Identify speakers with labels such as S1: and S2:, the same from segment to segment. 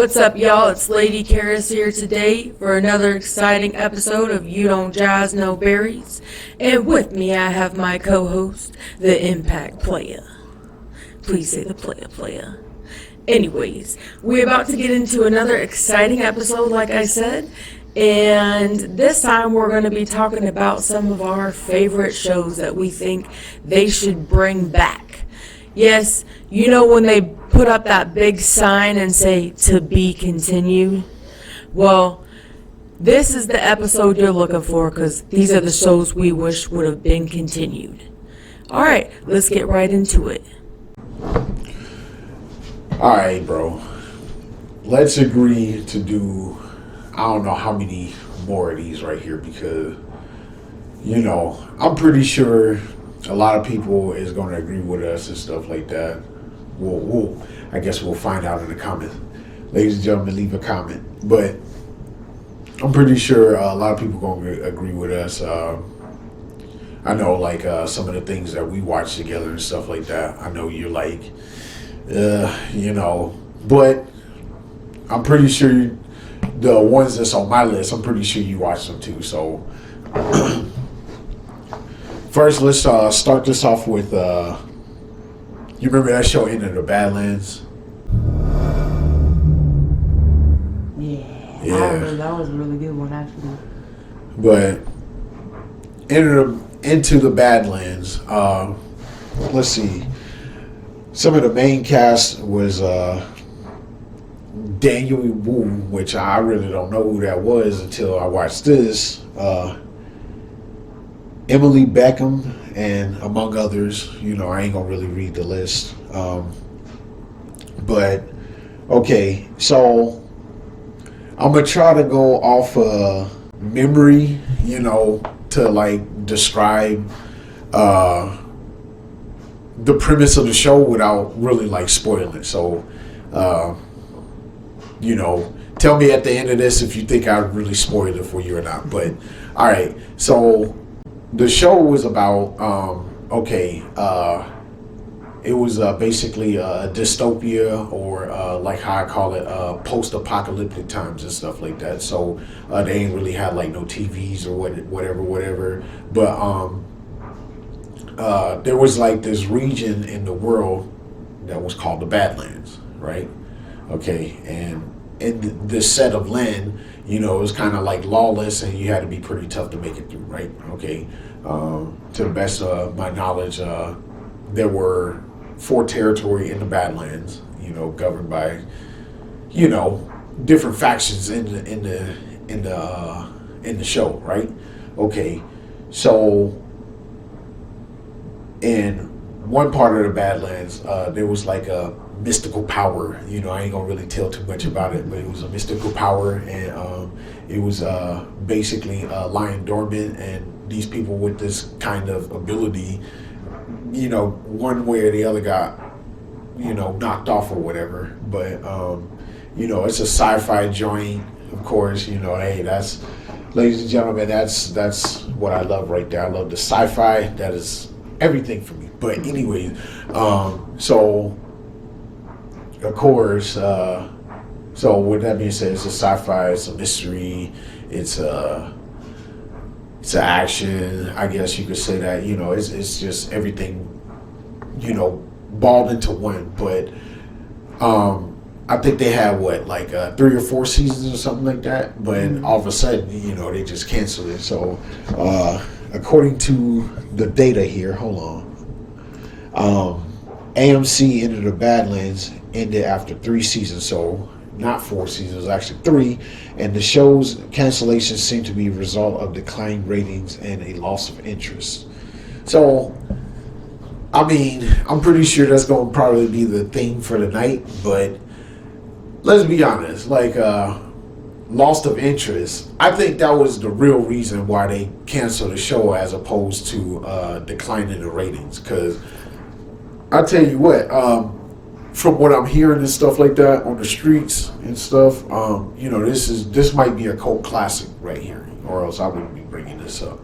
S1: What's up, y'all? It's Lady Karus here today for another exciting episode of You Don't Jazz No Berries. And with me, I have my co-host, the Impact Player. Please say the player. Anyways, we're about to get into another exciting episode, like I said. And this time we're going to be talking about some of our favorite shows that we think they should bring back. Yes, you know when they put up that big sign and say, "To be continued"? Well, this is the episode you're looking for because these are the shows we wish would have been continued. Alright, let's get right into it.
S2: Alright, bro. Let's agree to do, I don't know how many more of these right here because, I'm pretty sure a lot of people is going to agree with us and stuff like that. I guess we'll find out in the comments. Ladies and gentlemen, leave a comment. But I'm pretty sure a lot of people going to agree with us. I know, like, some of the things that we watch together and stuff like that. I know you're like, but I'm pretty sure the ones that's on my list, I'm pretty sure you watch them too. So first, let's start this off with, you remember that show, Into the Badlands?
S3: Yeah. I remember that was a really good one, actually.
S2: But Into the Badlands, let's see. Some of the main cast was Daniel Wu, which I really don't know who that was until I watched this. Emily Beckham, and among others. I ain't gonna really read the list. But okay, so I'm gonna try to go off memory, to like describe the premise of the show without really like spoiling it. So, tell me at the end of this if you think I really spoiled it for you or not. But all right, so the show was about it was basically a dystopia, or like how I call it, post-apocalyptic times and stuff like that. So they ain't really had like no TVs or whatever. But there was like this region in the world that was called the Badlands, right? Okay, and in this set of land, it was kind of like lawless, and you had to be pretty tough to make it through, right? Okay, to the best of my knowledge, there were 4 territory in the Badlands, governed by, different factions in the show, right? Okay, so in one part of the Badlands, there was like a mystical power. I ain't gonna really tell too much about it, but it was a mystical power, and it was basically lying dormant, and these people with this kind of ability, one way or the other got, knocked off or whatever. But it's a sci-fi joint, of course. Hey, that's, ladies and gentlemen, that's what I love right there. I love the sci-fi. That is everything for me. But anyways, so of course, so with that being said, it's a sci-fi, it's a mystery, it's an action, I guess you could say that. It's just everything, balled into one. But I think they had 3 or 4 seasons or something like that. But all of a sudden, they just canceled it. So according to the data here, hold on. AMC Into the Badlands ended after 3 seasons, so not 4 seasons, actually 3, and the show's cancellation seemed to be a result of declining ratings and a loss of interest. So, I mean, I'm pretty sure that's going to probably be the thing for the night, but let's be honest, loss of interest, I think that was the real reason why they canceled the show as opposed to declining the ratings, because I tell you what, from what I'm hearing and stuff like that on the streets and stuff, this might be a cult classic right here, or else I wouldn't be bringing this up,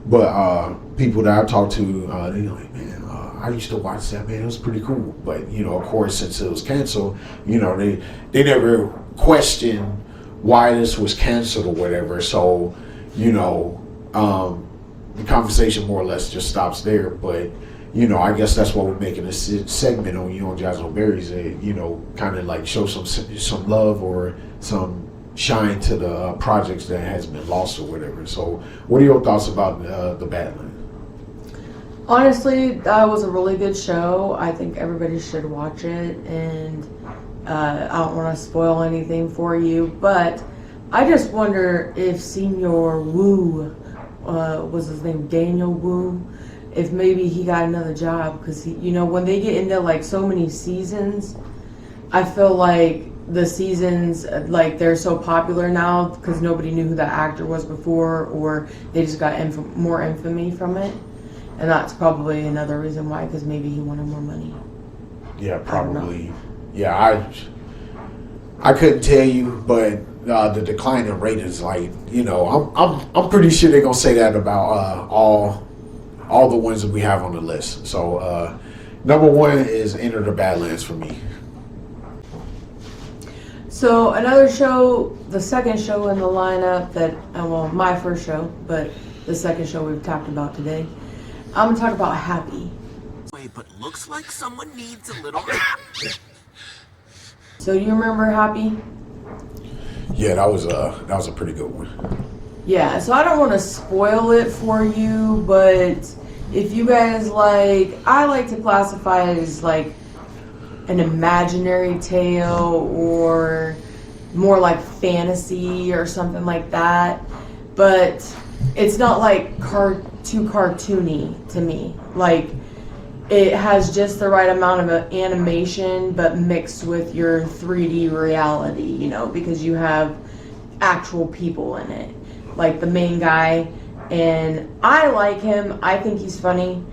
S2: But people that I talked to, they're like, man, I used to watch that, man. It was pretty cool. But, of course, since it was canceled, they never questioned why this was canceled or whatever. So, the conversation more or less just stops there. But, I guess that's what we're making this segment on You Don't Jazz No Berries, kind of like show some love or some shine to the projects that has been lost or whatever. So what are your thoughts about the Badlands?
S3: Honestly, that was a really good show. I think everybody should watch it, and I don't want to spoil anything for you, but I just wonder if Senior Wu, was his name Daniel Wu, if maybe he got another job, because when they get into like so many seasons, I feel like the seasons, like, they're so popular now because nobody knew who the actor was before, or they just got more infamy from it. And that's probably another reason why, because maybe he wanted more money.
S2: Yeah, probably. Yeah, I couldn't tell you, but the decline in ratings, like, I'm pretty sure they're gonna say that about all the ones that we have on the list. So number one is Enter the Badlands for me.
S3: So another show, the second show in the lineup that, my first show, but the second show we've talked about today, I'm gonna talk about Happy.
S4: Wait, but looks like someone needs a little help.
S3: So you remember Happy?
S2: Yeah, that was a pretty good one.
S3: Yeah, so I don't want to spoil it for you, but if you guys I like to classify it as like an imaginary tale or more like fantasy or something like that, but it's not like too cartoony to me. Like, it has just the right amount of animation but mixed with your 3D reality, because you have actual people in it, like the main guy, and I like him. I think he's funny.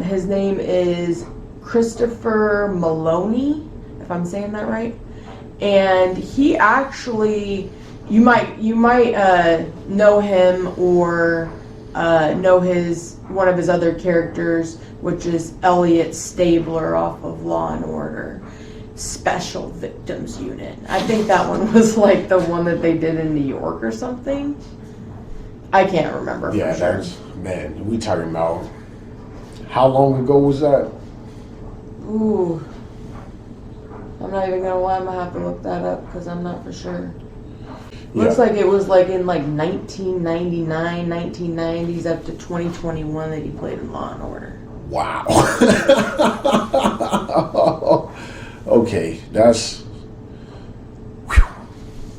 S3: His name is Christopher Maloney, if I'm saying that right. And he actually, you might know him or know one of his other characters, which is Elliot Stabler off of Law and Order Special Victims Unit. I think that one was like the one that they did in New York or something. I can't remember.
S2: Yeah,
S3: for sure.
S2: that's, man, we talking about, how long ago was that?
S3: Ooh, I'm not even gonna lie. I'm gonna have to look that up because I'm not for sure. Looks like it was like in like 1999, 1990s up to 2021 that he played in Law and Order.
S2: Wow. Okay, that's,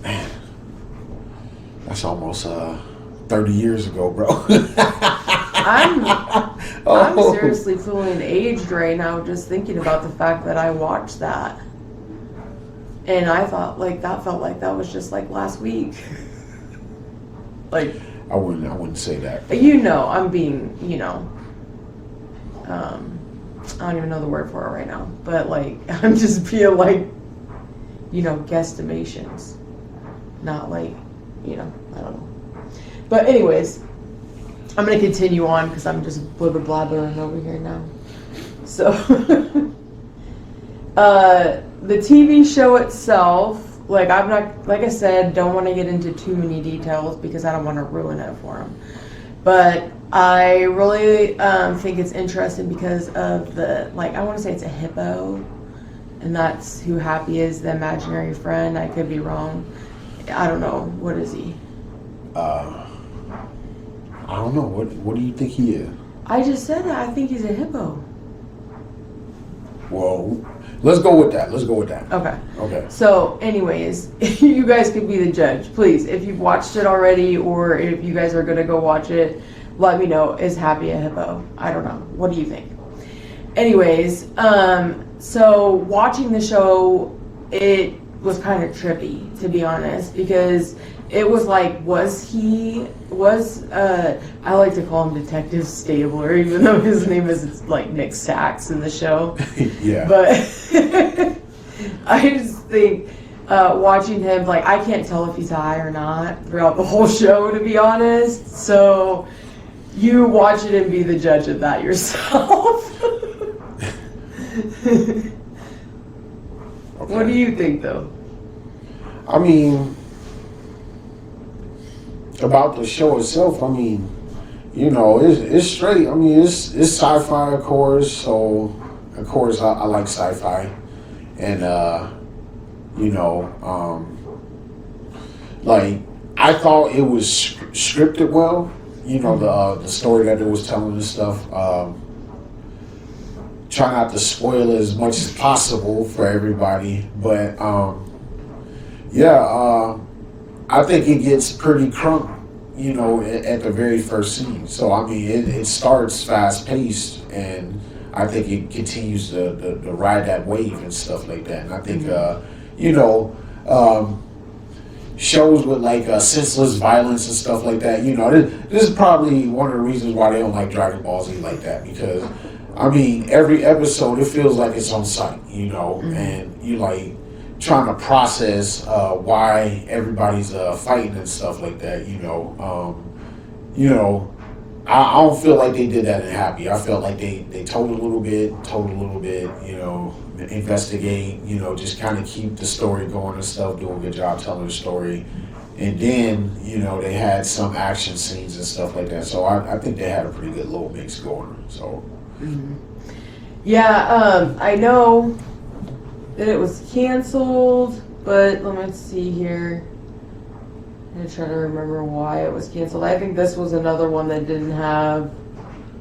S2: man, that's almost 30 years ago, bro.
S3: I'm seriously feeling aged right now just thinking about the fact that I watched that. And I thought that felt like that was just like last week. Like,
S2: I wouldn't say that.
S3: I'm being, I don't even know the word for it right now, but like, I'm just being like, guesstimations, not like, I don't know. But anyways, I'm going to continue on because I'm just blabbering over here now. So, the TV show itself, like I said, don't want to get into too many details because I don't want to ruin it for them. But I really think it's interesting because of I want to say it's a hippo, and that's who Happy is, the imaginary friend. I could be wrong. I don't know. What is he?
S2: I don't know. What do you think he is?
S3: I just said that. I think he's a hippo.
S2: Well, let's go with that.
S3: Okay.
S2: Okay.
S3: So, anyways, you guys can be the judge. Please, if you've watched it already or if you guys are going to go watch it, let me know. Is Happy a hippo? I don't know. What do you think? Anyways, so watching the show, it was kind of trippy, to be honest, because it was like, I like to call him Detective Stabler, even though his name is like Nick Sachs in the show.
S2: Yeah.
S3: But I just think watching him, I can't tell if he's high or not throughout the whole show, to be honest. So, You watch it and be the judge of that yourself.
S2: Okay.
S3: What do you think, though?
S2: I mean, about the show itself, I mean, you know, it's straight. I mean, it's sci-fi, of course. So, of course, I like sci-fi, and you know, like I thought it was scripted well. You know, the story that it was telling and stuff. Try not to spoil it as much as possible for everybody, but yeah, I think it gets pretty crunk, you know, at the very first scene. So I mean, it starts fast paced, and I think it continues to ride that wave and stuff like that. And I think you know, shows with like senseless violence and stuff like that. You know, this is probably one of the reasons why they don't like Dragon Ball Z like that, because I mean, every episode it feels like it's on site, you know, and you like trying to process why everybody's fighting and stuff like that, you know. I don't feel like they did that in Happy. I felt like they told a little bit, you know, investigate, you know, just kind of keep the story going and stuff, do a good job telling the story. And then, you know, they had some action scenes and stuff like that. So I think they had a pretty good little mix going. So.
S3: Yeah, I know that it was canceled, but let me see here. I'm gonna try to remember why it was canceled. I think this was another one that didn't have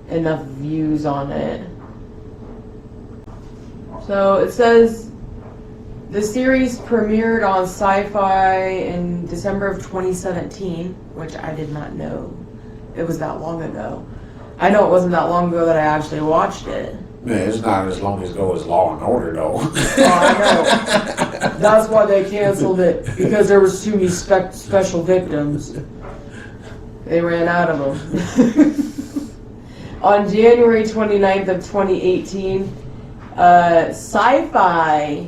S3: enough views on it. So it says the series premiered on Sci-Fi in December of 2017, which I did not know it was that long ago. I know it wasn't that long ago that I actually watched it.
S2: Man, it's not as long ago as Law and Order, though.
S3: Oh, I know. That's why they canceled it, because there was too many special victims. They ran out of them. On January 29th of 2018, Sci-Fi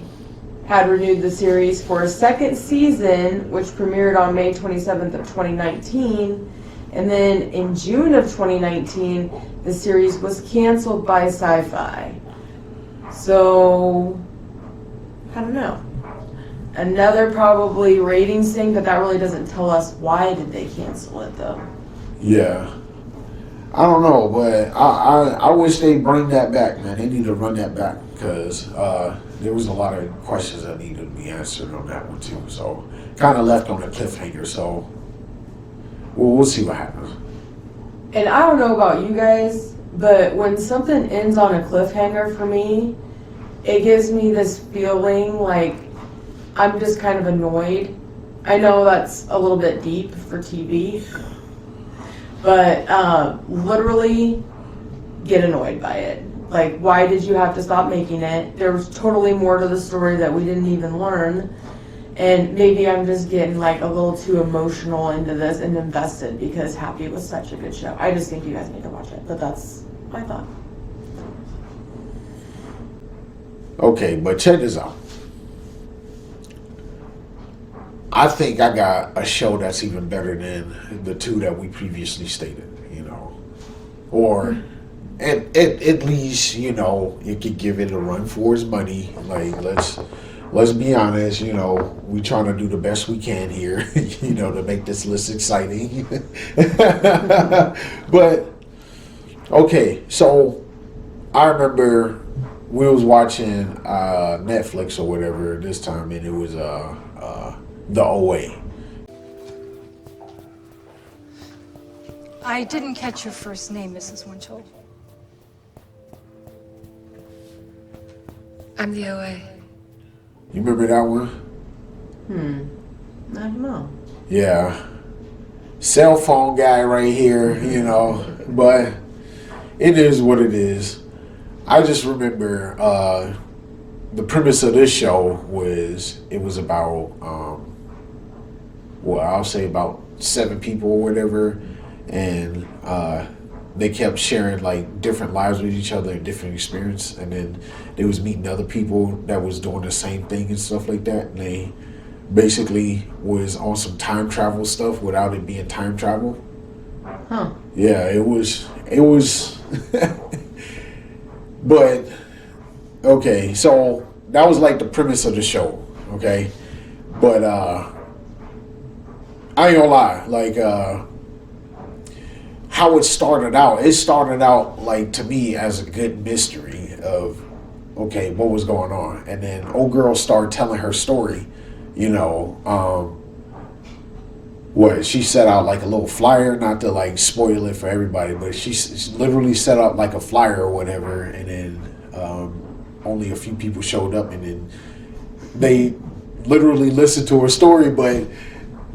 S3: had renewed the series for a second season, which premiered on May 27th of 2019. And then in June of 2019, the series was canceled by Sci-Fi. So, I don't know. Another probably ratings thing, but that really doesn't tell us why did they cancel it, though.
S2: Yeah. I don't know, but I wish they'd bring that back, man. They need to run that back, because there was a lot of questions that needed to be answered on that one, too. So, kind of left on a cliffhanger, so we'll see what happens.
S3: And I don't know about you guys, but when something ends on a cliffhanger for me, it gives me this feeling like I'm just kind of annoyed. I know that's a little bit deep for TV, but literally get annoyed by it. Like, why did you have to stop making it? There was totally more to the story that we didn't even learn. And maybe I'm just getting like a little too emotional into this and invested because Happy was such a good show. I just think you guys need to watch it, but that's my thought.
S2: Okay, but check this out. I think I got a show that's even better than the two that we previously stated, you know. Or at least, you know, you could give it a run for its money. Like, let's be honest, you know, we trying to do the best we can here, you know, to make this list exciting. But, okay, so I remember we was watching Netflix or whatever this time, and it was The OA.
S5: I didn't catch your first name, Mrs. Winchell. I'm the OA.
S2: You remember that one?
S3: I don't know.
S2: Yeah. Cell phone guy right here, you know, but it is what it is. I just remember the premise of this show was about, well, I'll say about 7 people or whatever, and they kept sharing like different lives with each other and different experience, and then they was meeting other people that was doing the same thing and stuff like that, and they basically was on some time travel stuff without it being time travel.
S3: Huh.
S2: Yeah, it was. But okay, so that was like the premise of the show. Okay, but I ain't gonna lie, like how it started out. It started out like to me as a good mystery of okay, what was going on, and then old girl started telling her story. You know, what she set out like a little flyer, not to like spoil it for everybody, but she literally set out like a flyer or whatever, and then only a few people showed up, and then they literally listened to her story. But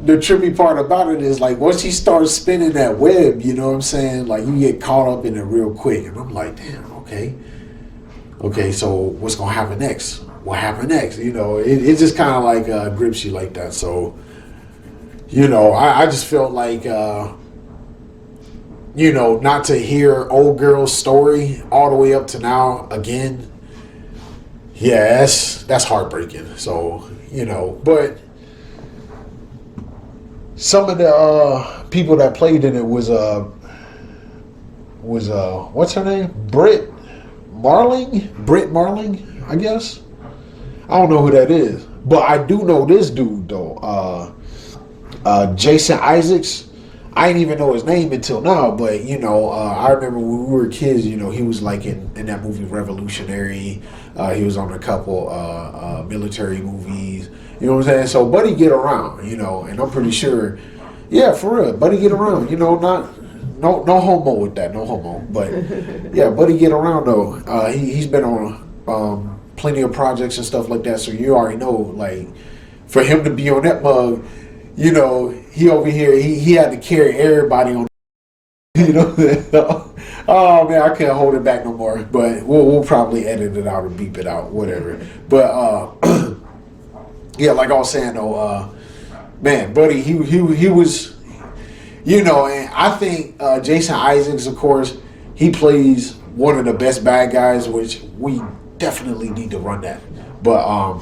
S2: the trippy part about it is like once she starts spinning that web, you know what I'm saying? Like you get caught up in it real quick, and I'm like, damn, okay, so what's gonna happen next? What happened next? You know, it just kind of like grips you like that. So, you know, I just felt like, you know, not to hear old girl's story all the way up to now again. Yeah, that's heartbreaking. So, you know, but some of the people that played in it was what's her name? Britt Marling, I guess. I don't know who that is, but I do know this dude though. Jason Isaacs. I didn't even know his name until now, but you know, I remember when we were kids. You know, he was like in that movie Revolutionary. He was on a couple military movies. You know what I'm saying? So Buddy get around. You know, and I'm pretty sure, yeah, for real, Buddy get around. You know, no homo with that, no homo. But yeah, Buddy get around though. He's been on plenty of projects and stuff like that. So you already know, like, for him to be on that mug. You know, he over here, he had to carry everybody on. You know, oh man, I can't hold it back no more. But we'll probably edit it out or beep it out, whatever. But yeah, like I was saying though, man, Buddy, he was, you know, and I think Jason Isaacs, of course, he plays one of the best bad guys, which we definitely need to run that. But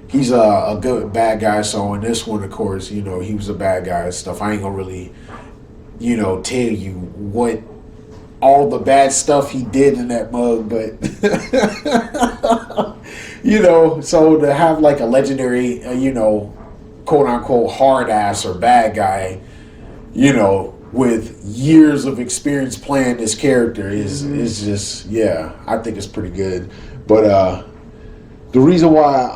S2: he's a good bad guy. So in this one, of course, you know, he was a bad guy and stuff. I ain't gonna really, you know, tell you what all the bad stuff he did in that mug, but you know, so to have like a legendary, you know, quote unquote hard ass or bad guy, you know, with years of experience playing this character is just, yeah, I think it's pretty good. But the reason why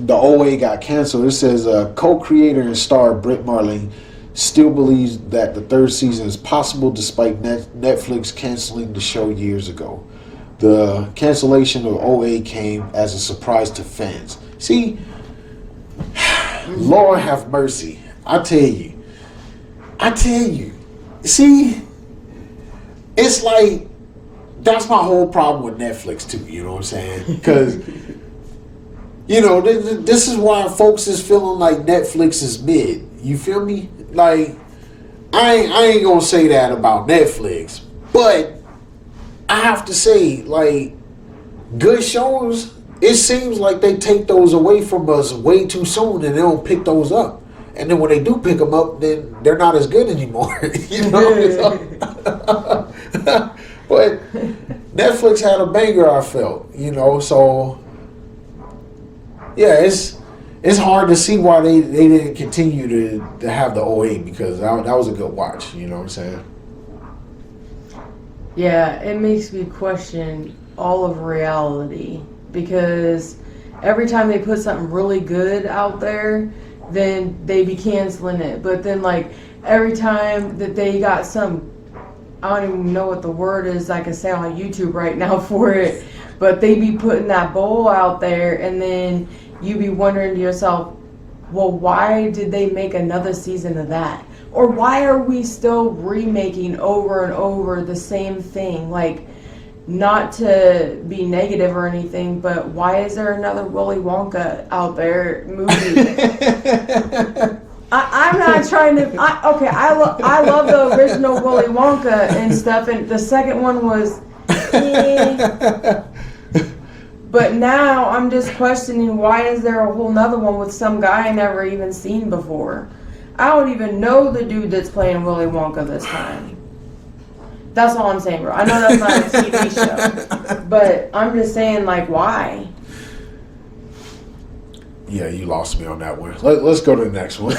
S2: the OA got canceled, it says co-creator and star Britt Marling still believes that the third season is possible despite Netflix canceling the show years ago. The cancellation of OA came as a surprise to fans. See, Lord have mercy. I tell you. See, it's like, that's my whole problem with Netflix too, you know what I'm saying? Because, you know, this is why folks is feeling like Netflix is mid. You feel me? Like, I ain't gonna say that about Netflix, but I have to say, like, good shows, it seems like they take those away from us way too soon and they don't pick those up. And then when they do pick them up, then they're not as good anymore. You know? But Netflix had a banger, I felt, you know, so yeah, it's hard to see why they didn't continue to have the OA, because that was a good watch, you know what I'm saying?
S3: Yeah, it makes me question all of reality, because every time they put something really good out there, then they be canceling it. But then, like, every time that they got some, I don't even know what the word is I can say on YouTube right now for it, but they be putting that bowl out there, and then you be wondering to yourself, well, why did they make another season of that? Or why are we still remaking over and over the same thing? Like, not to be negative or anything, but why is there another Willy Wonka out there movie? I'm not trying to. I love the original Willy Wonka and stuff, and the second one was. But now I'm just questioning, why is there a whole nother one with some guy I never even seen before? I don't even know the dude that's playing Willy Wonka this time. That's all I'm saying, bro. I know that's not a TV show, but I'm just saying, like, why?
S2: Yeah, you lost me on that one. Let's go to the next one.